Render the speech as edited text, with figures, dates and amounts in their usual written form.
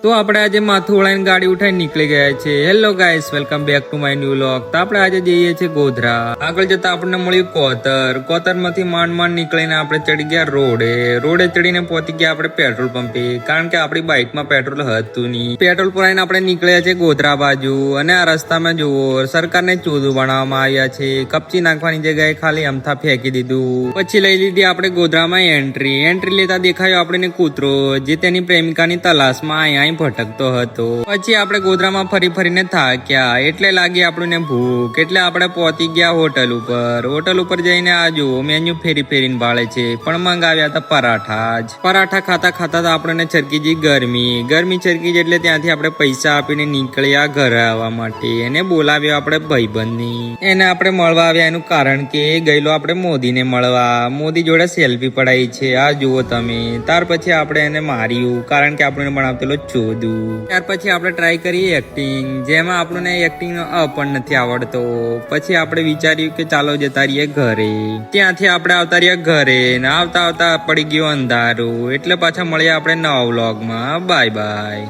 તો આપણે આજે માથું વળાઈને ગાડી ઉઠાઈને નીકળી ગયા છે. Hello guys, welcome back to my new vlog. તો આપણે આજે જઈએ છીએ ગોધરા. આગળ જતા આપણને મળ્યું કોતર માંથી માંડ નીકળીને આપણે ચડી ગયા રોડે ચડીને પહોંચી ગયા આપણે પેટ્રોલ પંપે, કારણ કે આપણી બાઇકમાં પેટ્રોલ હતું નહીં. પેટ્રોલ પુરાઈને આપણે નીકળ્યા છે ગોધરા બાજુ. અને આ રસ્તામાં જુઓ, સરકારને ચોદું બનાવવામાં આવ્યા છે. કપચી નાખવાની જગ્યાએ ખાલી અમથા ફેંકી દીધું. પછી લઈ લીધી આપણે ગોધરામાં એન્ટ્રી લેતા દેખાયો આપણને કૂતરો, જે તેની પ્રેમિકાની તલાશમાં અહીં ભટકતો હતો. પછી આપણે ગોધરામાં ફરીને થાક્યા એટલે લાગી આપણને ભૂખ, એટલે આપણે પહોંચી ગયા હોટલ ઉપર જઈને આ જુઓ મેન્યુ ફેરીને ભાળે છે. પણ મંગાવ્યા હતા પરાઠા ખાતા આપણને છરકી જઈ ગરમી છરકી જ, એટલે ત્યાંથી આપણે પૈસા આપીને નીકળ્યા ઘરે આવવા માટે. એને બોલાવ્યો આપણે ભાઈબંધની, એને આપણે મળવા આવ્યા. એનું કારણ કે ગયેલો આપણે મોદીને મળવા, મોદી જોડે સેલ્ફી પડાવી છે. આ જુઓ તમે. ત્યાર પછી આપણે એને માર્યું, કારણ કે આપણે બનાવતેલો ચોદું. ત્યાર પછી આપણે ટ્રાય કરી એક્ટિંગ, જેમાં આપણને એક્ટિંગ પણ નથી આવડતો. પછી આપણે વિચાર્યું કે ચાલો જતા રહીએ ઘરે. ત્યાંથી આપણે આવતા રહ્યા ઘરે, ને આવતા પડી ગયું અંધારું. એટલે પાછા મળ્યા આપણે નવા વ્લોગમાં. બાય.